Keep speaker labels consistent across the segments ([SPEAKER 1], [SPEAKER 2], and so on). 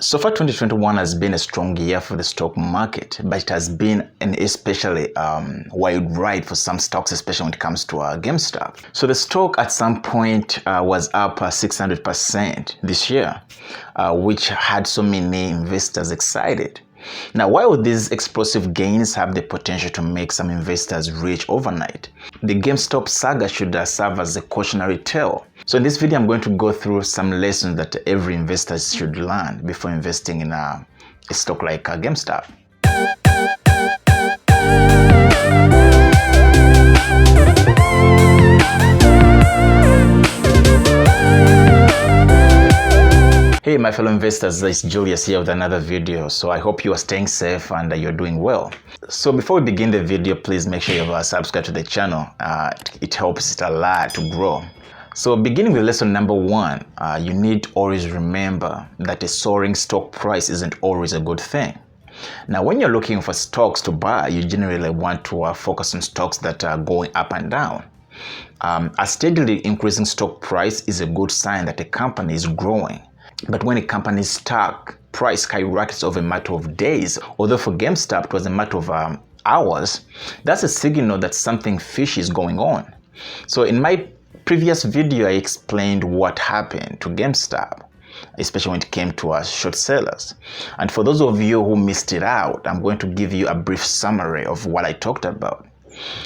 [SPEAKER 1] So far, 2021 has been a strong year for the stock market, but it has been an especially wild ride for some stocks, especially when it comes to GameStop. So the stock at some point was up 600% this year, which had so many investors excited. Now, why would these explosive gains have the potential to make some investors rich overnight? The GameStop saga should serve as a cautionary tale. So in this video, I'm going to go through some lessons that every investor should learn before investing in a stock like GameStop. Hey my fellow investors, it's Julius here with another video. So I hope you are staying safe and you're doing well. So before we begin the video, please make sure you have subscribed to the channel. It helps it a lot to grow. So beginning with lesson number one, you need to always remember that a soaring stock price isn't always a good thing. Now, when you're looking for stocks to buy, you generally want to focus on stocks that are going up and down. A steadily increasing stock price is a good sign that a company is growing. But when a company's stock price skyrockets over a matter of days, although for GameStop it was a matter of hours, that's a signal that something fishy is going on. So in my previous video, I explained what happened to GameStop, especially when it came to short sellers. And for those of you who missed it out, I'm going to give you a brief summary of what I talked about.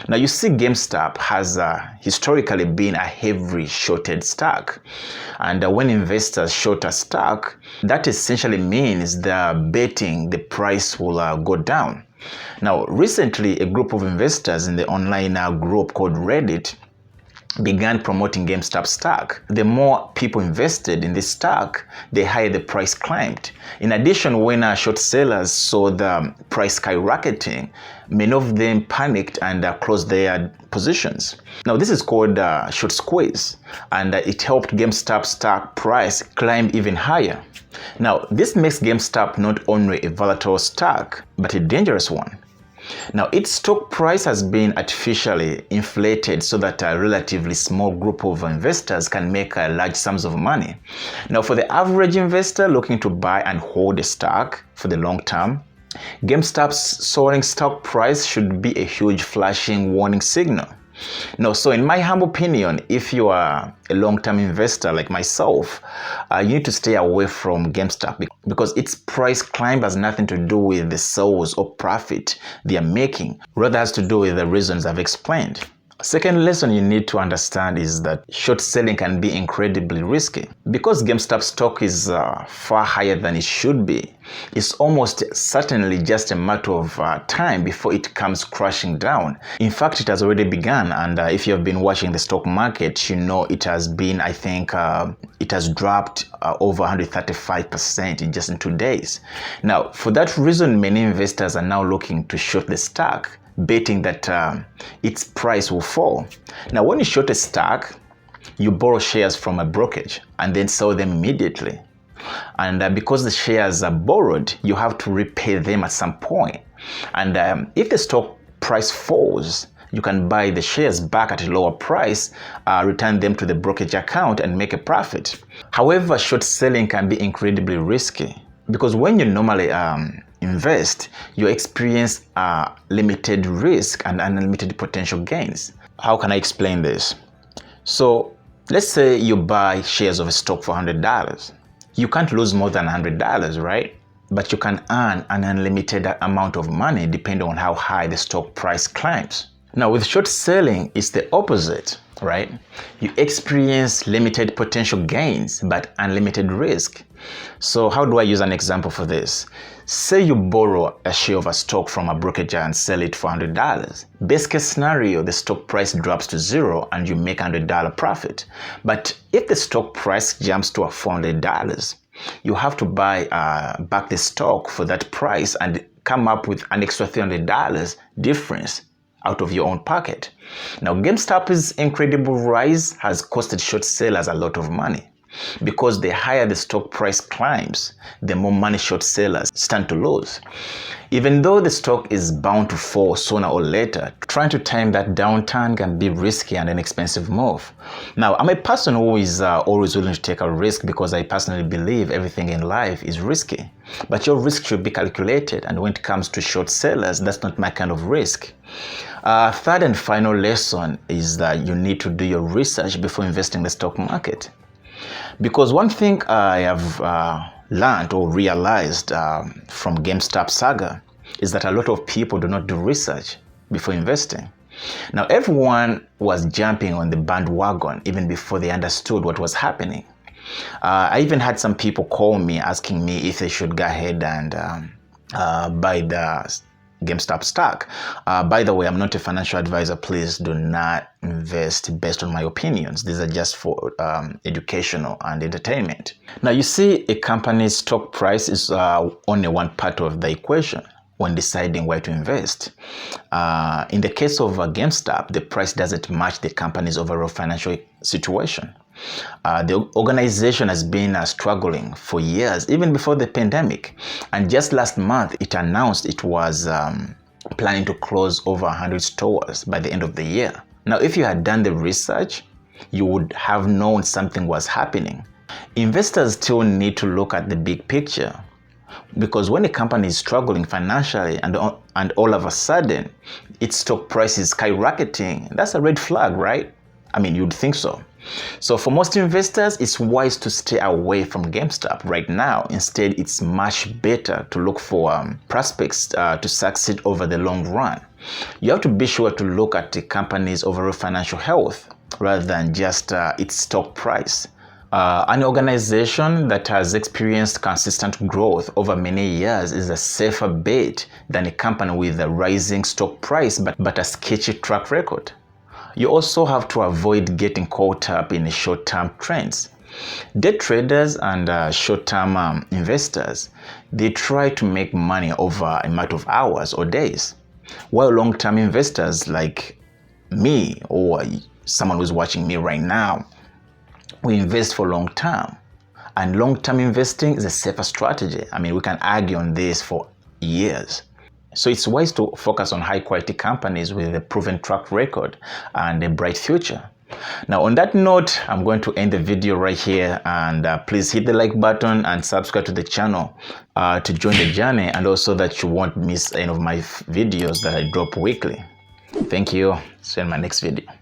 [SPEAKER 1] Now you see, GameStop has historically been a heavily shorted stock, and when investors short a stock, that essentially means they're betting the price will go down. Now recently, a group of investors in the online group called Reddit began promoting GameStop stock. The more people invested in this stock, the higher the price climbed. In addition, when short sellers saw the price skyrocketing, many of them panicked and closed their positions. Now this is called short squeeze, and it helped GameStop stock price climb even higher. Now this makes GameStop not only a volatile stock, but a dangerous one. Now, its stock price has been artificially inflated so that a relatively small group of investors can make large sums of money. Now, for the average investor looking to buy and hold a stock for the long term, GameStop's soaring stock price should be a huge flashing warning signal. No, so in my humble opinion, if you are a long-term investor like myself, you need to stay away from GameStop because its price climb has nothing to do with the sales or profit they are making, rather has to do with the reasons I've explained. Second lesson you need to understand is that short selling can be incredibly risky. Because GameStop stock is far higher than it should be, it's almost certainly just a matter of time before it comes crashing down. In fact, it has already begun, and if you have been watching the stock market, you know it has been, I think, it has dropped over 135% just in 2 days. Now, for that reason, many investors are now looking to short the stock, betting that its price will fall. Now, when you short a stock, you borrow shares from a brokerage and then sell them immediately. And because the shares are borrowed, you have to repay them at some point. And if the stock price falls, you can buy the shares back at a lower price, return them to the brokerage account and make a profit. However, short selling can be incredibly risky because when you normally invest, you experience limited risk and unlimited potential gains. How can I explain this? So let's say you buy shares of a stock for $100. You can't lose more than $100, right? But you can earn an unlimited amount of money depending on how high the stock price climbs. Now with short selling, it's the opposite, right? You experience limited potential gains but unlimited risk. So how do I use an example for this? Say you borrow a share of a stock from a brokerage and sell it for $100. Best case scenario, the stock price drops to zero and you make $100 profit. But if the stock price jumps to $400, you have to buy back the stock for that price and come up with an extra $300 difference out of your own pocket. Now, GameStop's incredible rise has costed short sellers a lot of money. because the higher the stock price climbs, the more money short sellers stand to lose. Even though the stock is bound to fall sooner or later, trying to time that downturn can be risky and an expensive move. Now, I'm a person who is always willing to take a risk because I personally believe everything in life is risky. But your risk should be calculated, and when it comes to short sellers, that's not my kind of risk. Third and final lesson is that you need to do your research before investing in the stock market. Because one thing I have learned or realized from GameStop Saga is that a lot of people do not do research before investing. Now, everyone was jumping on the bandwagon even before they understood what was happening. I even had some people call me asking me if they should go ahead and buy the GameStop stock. By the way, I'm not a financial advisor. Please do not invest based on my opinions. These are just for educational and entertainment. Now, you see, a company's stock price is only one part of the equation when deciding where to invest. In the case of GameStop, the price doesn't match the company's overall financial situation. The organization has been struggling for years, even before the pandemic. And just last month, it announced it was planning to close over 100 stores by the end of the year. Now, if you had done the research, you would have known something was happening. Investors still need to look at the big picture, because when a company is struggling financially and all of a sudden its stock price is skyrocketing, that's a red flag, right? I mean, you'd think so. So for most investors, it's wise to stay away from GameStop right now. Instead, it's much better to look for prospects to succeed over the long run. You have to be sure to look at the company's overall financial health rather than just its stock price. An organization that has experienced consistent growth over many years is a safer bet than a company with a rising stock price but a sketchy track record. You also have to avoid getting caught up in short-term trends. Day traders and short-term investors, they try to make money over a matter of hours or days, while long-term investors like me or someone who's watching me right now, we invest for long term, and long-term investing is a safer strategy. I mean, we can argue on this for years. So it's wise to focus on high-quality companies with a proven track record and a bright future. Now, on that note, I'm going to end the video right here, and please hit the like button and subscribe to the channel to join the journey, and also that you won't miss any of my videos that I drop weekly. Thank you. See you in my next video.